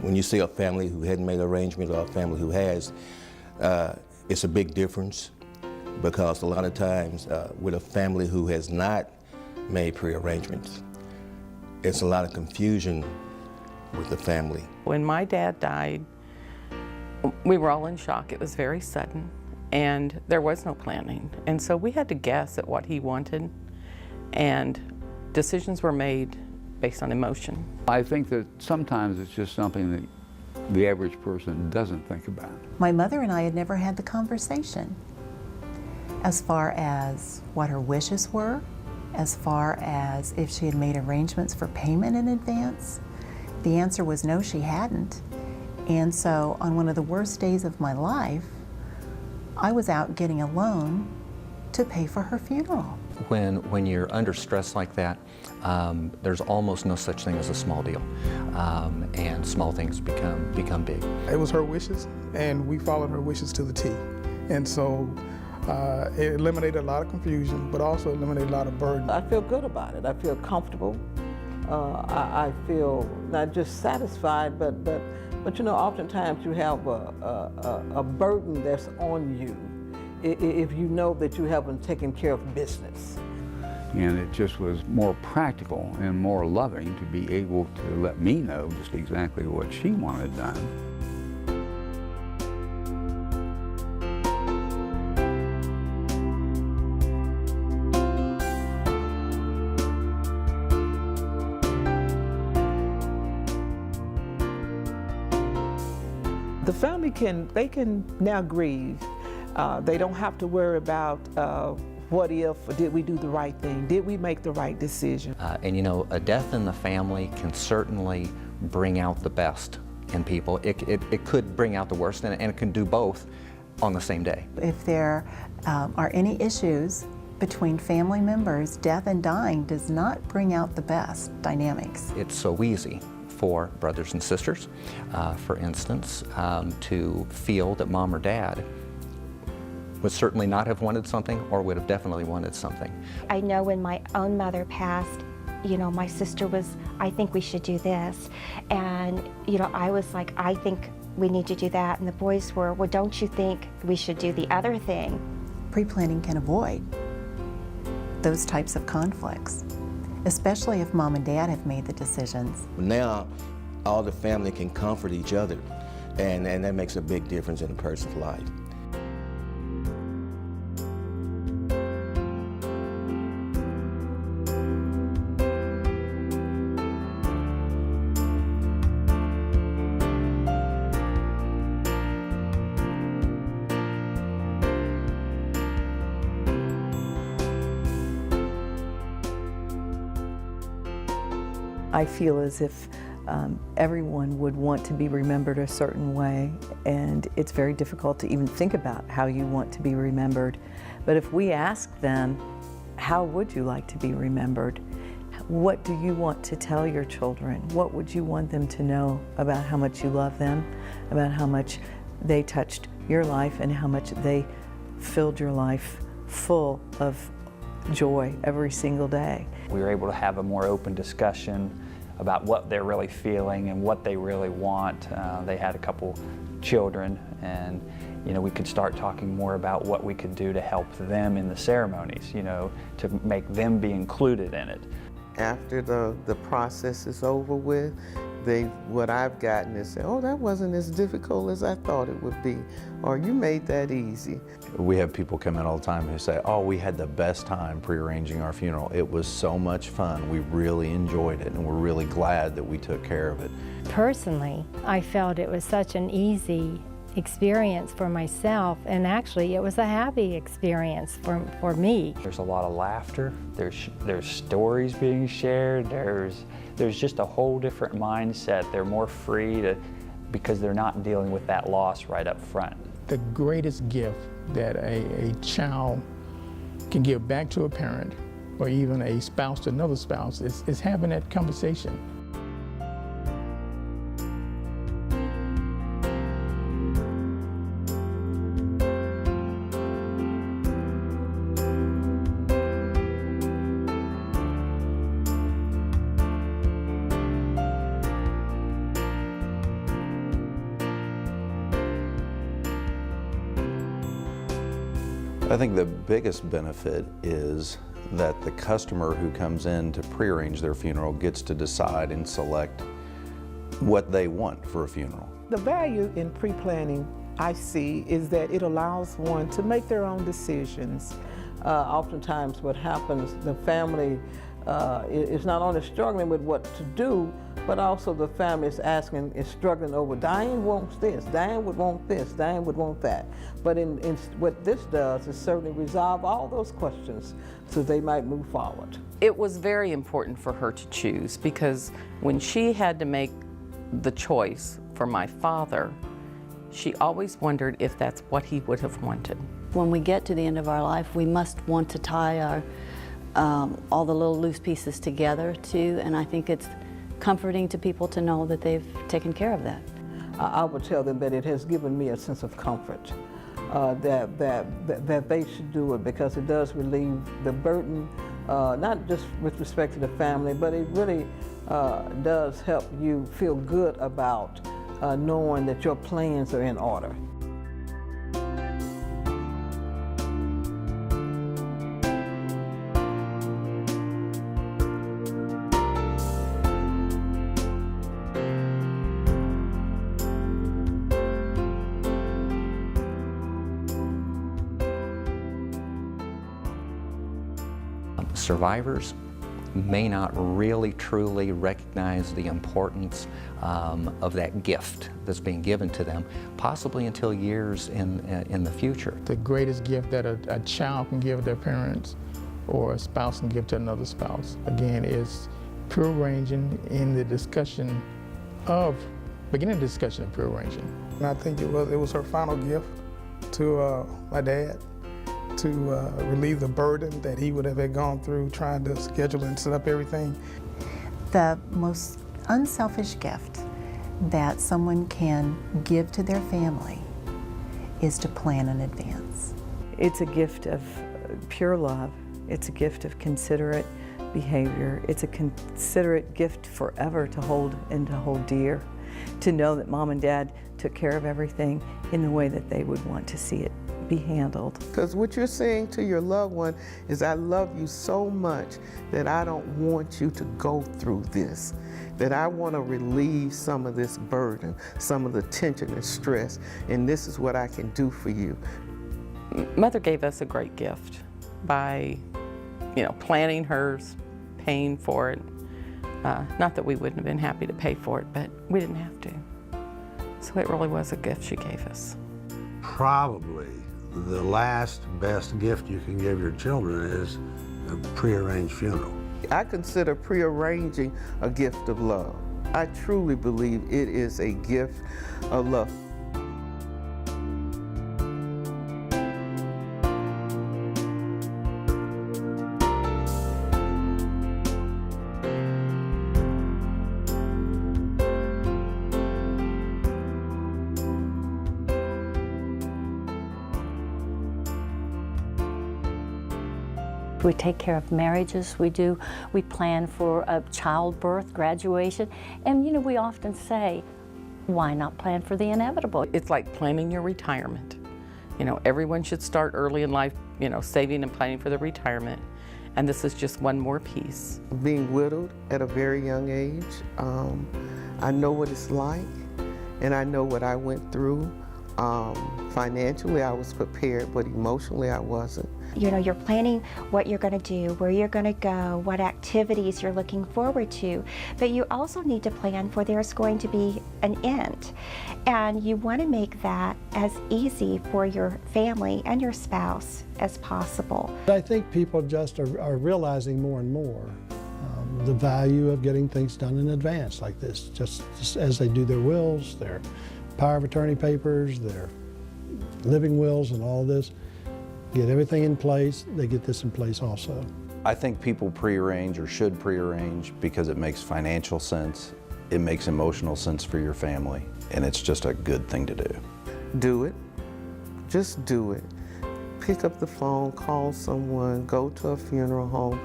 When you see a family who hadn't made arrangements or a family who has, it's a big difference, because a lot of times with a family who has not made pre-arrangements, it's a lot of confusion with the family. When my dad died, we were all in shock. It was very sudden, and there was no planning. And so we had to guess at what he wanted, and decisions were made based on emotion. I think that sometimes it's just something that the average person doesn't think about. My mother and I had never had the conversation as far as what her wishes were, as far as if she had made arrangements for payment in advance. The answer was no, she hadn't. And so on one of the worst days of my life, I was out getting a loan to pay for her funeral. When you're under stress like that, there's almost no such thing as a small deal, and small things become big. It was her wishes, and we followed her wishes to the T. And so it eliminated a lot of confusion, but also eliminated a lot of burden. I feel good about it. I feel comfortable. I feel not just satisfied, but you know, oftentimes you have a burden that's on you if you know that you haven't taken care of business. And it just was more practical and more loving to be able to let me know just exactly what she wanted done. The family can now grieve. They don't have to worry about what if, or did we do the right thing? Did we make the right decision? And you know, a death in the family can certainly bring out the best in people. It could bring out the worst, and it can do both on the same day. If there are any issues between family members, death and dying does not bring out the best dynamics. It's so easy for brothers and sisters, for instance, to feel that mom or dad would certainly not have wanted something, or would have definitely wanted something. I know when my own mother passed, you know, my sister was, I think we should do this. And, you know, I was like, I think we need to do that. And the boys were, well, don't you think we should do the other thing? Pre-planning can avoid those types of conflicts, especially if mom and dad have made the decisions. Now, all the family can comfort each other, and that makes a big difference in a person's life. I feel as if everyone would want to be remembered a certain way, and it's very difficult to even think about how you want to be remembered. But if we ask them, how would you like to be remembered? What do you want to tell your children? What would you want them to know about how much you love them, about how much they touched your life, and how much they filled your life full of joy every single day? We were able to have a more open discussion about what they're really feeling and what they really want. They had a couple children, and you know, we could start talking more about what we could do to help them in the ceremonies, you know, to make them be included in it. After the process is over with, what I've gotten is say, oh, that wasn't as difficult as I thought it would be, or you made that easy. We have people come in all the time who say, oh, we had the best time pre-arranging our funeral. It was so much fun. We really enjoyed it, and we're really glad that we took care of it. Personally, I felt it was such an easy experience for myself, and actually it was a happy experience for me. There's a lot of laughter, there's stories being shared, there's just a whole different mindset. They're more free because they're not dealing with that loss right up front. The greatest gift that a child can give back to a parent, or even a spouse to another spouse, is having that conversation. I think the biggest benefit is that the customer who comes in to prearrange their funeral gets to decide and select what they want for a funeral. The value in pre-planning I see is that it allows one to make their own decisions. Oftentimes what happens, the family is not only struggling with what to do, but also the family is struggling over, Diane wants this, Diane would want this, Diane would want that. But in what this does is certainly resolve all those questions so they might move forward. It was very important for her to choose, because when she had to make the choice for my father, she always wondered if that's what he would have wanted. When we get to the end of our life, we must want to tie our all the little loose pieces together too, and I think it's comforting to people to know that they've taken care of that. I would tell them that it has given me a sense of comfort, that they should do it, because it does relieve the burden, not just with respect to the family, but it really does help you feel good about knowing that your plans are in order. Survivors may not really truly recognize the importance of that gift that's being given to them, possibly until years in the future. The greatest gift that a child can give their parents or a spouse can give to another spouse, again, is prearranging in the discussion of, beginning the discussion of prearranging. And I think it was her final gift to my dad, to relieve the burden that he would have gone through trying to schedule and set up everything. The most unselfish gift that someone can give to their family is to plan in advance. It's a gift of pure love. It's a gift of considerate behavior. It's a considerate gift forever to hold and to hold dear, to know that mom and dad took care of everything in the way that they would want to see it be handled. Because what you're saying to your loved one is, I love you so much that I don't want you to go through this, that I want to relieve some of this burden, some of the tension and stress, and this is what I can do for you. Mother gave us a great gift by, planning hers, paying for it. Not that we wouldn't have been happy to pay for it, but we didn't have to. So it really was a gift she gave us. Probably the last best gift you can give your children is a prearranged funeral. I consider prearranging a gift of love. I truly believe it is a gift of love. We take care of marriages, we plan for a childbirth, graduation, and we often say, why not plan for the inevitable? It's like planning your retirement. Everyone should start early in life, saving and planning for their retirement, and this is just one more piece. Being widowed at a very young age, I know what it's like, and I know what I went through. Financially, I was prepared, but emotionally, I wasn't. You're planning what you're going to do, where you're going to go, what activities you're looking forward to, but you also need to plan for there's going to be an end. And you want to make that as easy for your family and your spouse as possible. I think people just are realizing more and more the value of getting things done in advance like this, just as they do their wills, their power of attorney papers, their living wills and all this. Get everything in place, they get this in place also. I think people prearrange or should prearrange because it makes financial sense, it makes emotional sense for your family, and it's just a good thing to do. Do it. Just do it. Pick up the phone, call someone, go to a funeral home,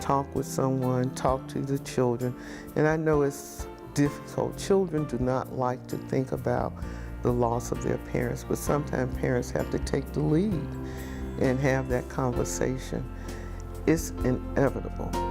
talk with someone, talk to the children. And I know it's difficult. Children do not like to think about the loss of their parents, but sometimes parents have to take the lead and have that conversation, it's inevitable